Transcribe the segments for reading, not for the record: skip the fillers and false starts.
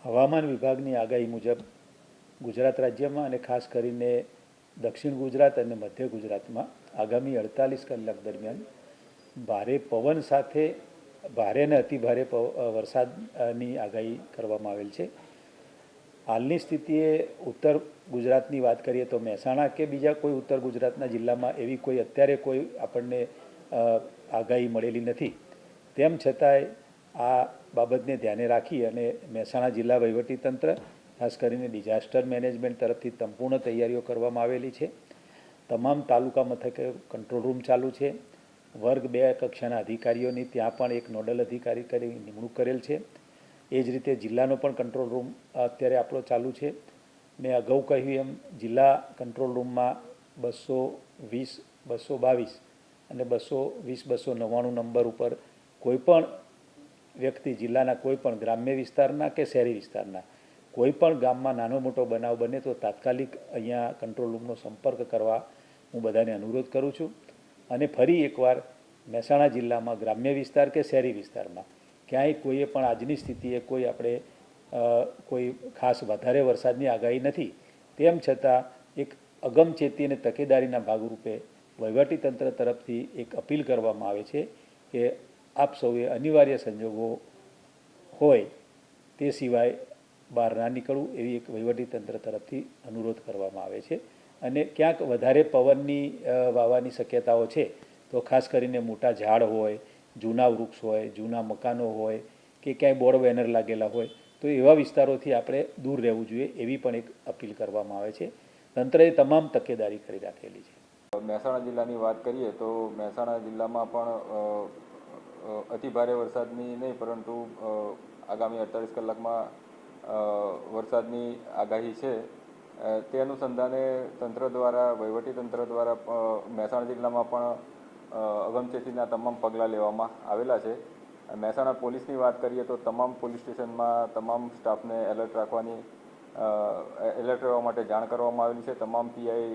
હવામાન વિભાગની આગાહી મુજબ ગુજરાત રાજ્યમાં અને ખાસ કરીને દક્ષિણ ગુજરાત અને મધ્ય ગુજરાતમાં આગામી 48 કલાક દરમિયાન ભારે પવન સાથે ભારે અને અતિભારે વરસાદની આગાહી કરવામાં આવેલ છે। હાલની સ્થિતિએ ઉત્તર ગુજરાતની વાત કરીએ તો મહેસાણા કે બીજા કોઈ ઉત્તર ગુજરાતના જિલ્લામાં એવી કોઈ અત્યારે કોઈ આપણને આગાહી મળેલી નથી। તેમ છતાંય આ બાબતને ધ્યાને રાખી અને મહેસાણા જિલ્લા વહીવટીતંત્ર ખાસ કરીને ડિઝાસ્ટર મેનેજમેન્ટ તરફથી સંપૂર્ણ તૈયારીઓ કરવામાં આવેલી છે। તમામ તાલુકા મથકે કંટ્રોલ રૂમ ચાલુ છે। વર્ગ 2 કક્ષાના અધિકારીઓની ત્યાં પણ એક નોડલ અધિકારી કરી નિમણૂક કરેલ છે। એ જ રીતે જિલ્લાનો પણ કંટ્રોલ રૂમ અત્યારે આપણો ચાલુ છે। મેં અગાઉ કહ્યું એમ જિલ્લા કંટ્રોલ રૂમમાં 220, 222 અને 220, 299 નંબર ઉપર કોઈપણ વ્યક્તિ જિલ્લાના કોઈપણ ગ્રામ્ય વિસ્તારના કે શહેરી વિસ્તારના કોઈપણ ગામમાં નાનો મોટો બનાવ બને તો તાત્કાલિક અહીંયા કંટ્રોલ રૂમનો સંપર્ક કરવા હું બધાને અનુરોધ કરું છું। અને ફરી એકવાર મહેસાણા જિલ્લામાં ગ્રામ્ય વિસ્તાર કે શહેરી વિસ્તારમાં ક્યાંય કોઈએ પણ આજની સ્થિતિએ કોઈ આપણે કોઈ ખાસ વધારે વરસાદની આગાહી નથી। તેમ છતાં એક અગમચેતી અને તકેદારીના ભાગરૂપે વહીવટીતંત્ર તરફથી એક અપીલ કરવામાં આવે છે કે આપ સૌએ અનિવાર્ય સંજોગો હોય તે સિવાય બહાર ના નીકળવું એવી એક વહીવટીતંત્ર તરફથી અનુરોધ કરવામાં આવે છે। અને ક્યાંક વધારે પવનની વાવાની શક્યતાઓ છે તો ખાસ કરીને મોટા ઝાડ હોય, જૂના વૃક્ષ હોય, જૂના મકાનો હોય કે ક્યાંય બોર્ડ બેનર લાગેલા હોય તો એવા વિસ્તારોથી આપણે દૂર રહેવું જોઈએ એવી પણ એક અપીલ કરવામાં આવે છે। તંત્રએ તમામ તકેદારી કરી રાખેલી છે। મહેસાણા જિલ્લાની વાત કરીએ તો મહેસાણા જિલ્લામાં પણ અતિભારે વરસાદની નહીં પરંતુ આગામી 48 કલાકમાં વરસાદની આગાહી છે। તે અનુસંધાને તંત્ર દ્વારા વહીવટીતંત્ર દ્વારા મહેસાણા જિલ્લામાં પણ અગમચેતીના તમામ પગલાં લેવામાં આવેલા છે। મહેસાણા પોલીસની વાત કરીએ તો તમામ પોલીસ સ્ટેશનમાં તમામ સ્ટાફને એલર્ટ રહેવા માટે જાણ કરવામાં આવેલી છે। તમામ પીઆઈ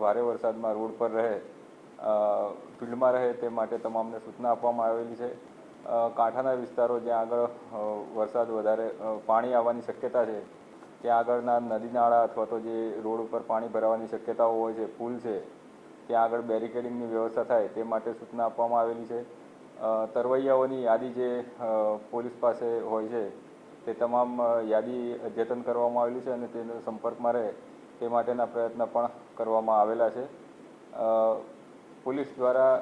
ભારે વરસાદમાં રોડ પર રહે, ફિલ્ડમાં રહે તે માટે તમામને સૂચના આપવામાં આવેલી છે। કાંઠાના વિસ્તારો જ્યાં આગળ વરસાદ વધારે પાણી આવવાની શક્યતા છે ત્યાં આગળના નદી નાળા અથવા તો જે રોડ ઉપર પાણી ભરાવાની શક્યતાઓ હોય છે, પુલ છે, ત્યાં આગળ બેરિકેડિંગની વ્યવસ્થા થાય તે માટે સૂચના આપવામાં આવેલી છે। તરવૈયાઓની યાદી જે પોલીસ પાસે હોય છે તે તમામ યાદી અદ્યતન કરવામાં આવેલી છે અને તેના સંપર્કમાં રહે તે માટેના પ્રયત્ન પણ કરવામાં આવેલા છે। પોલીસ દ્વારા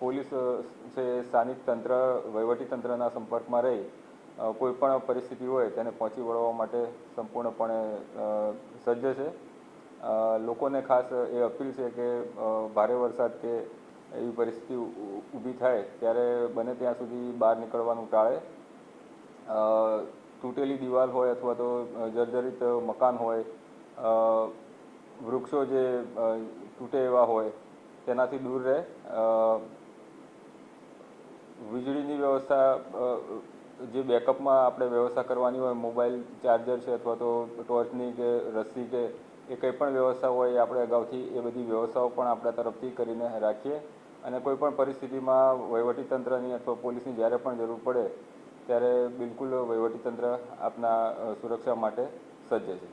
પોલીસ છે સ્થાનિક તંત્ર વહીવટીતંત્રના સંપર્કમાં રહી કોઈપણ પરિસ્થિતિ હોય તેને પહોંચી વળવા માટે સંપૂર્ણપણે સજ્જ છે। લોકોને ખાસ એ અપીલ છે કે ભારે વરસાદ કે એવી પરિસ્થિતિ ઊભી થાય ત્યારે બને ત્યાં સુધી બહાર નીકળવાનું ટાળે। તૂટેલી દિવાલ હોય અથવા તો જર્જરિત મકાન હોય, વૃક્ષો જે તૂટે એવા હોય તેનાથી દૂર રહે। વીજળીની વ્યવસ્થા જે બેકઅપમાં આપણે વ્યવસ્થા કરવાની હોય, મોબાઈલ ચાર્જર છે અથવા તો ટોર્ચની કે રસ્સી કે એ કંઈ પણ વ્યવસ્થા હોય આપણે અગાઉથી એ બધી વ્યવસ્થાઓ પણ આપણા તરફથી કરીને રાખીએ અને કોઈપણ પરિસ્થિતિમાં વહીવટીતંત્રની અથવા પોલીસની જ્યારે પણ જરૂર પડે ત્યારે બિલકુલ વહીવટીતંત્ર આપના સુરક્ષા માટે સજ્જ છે।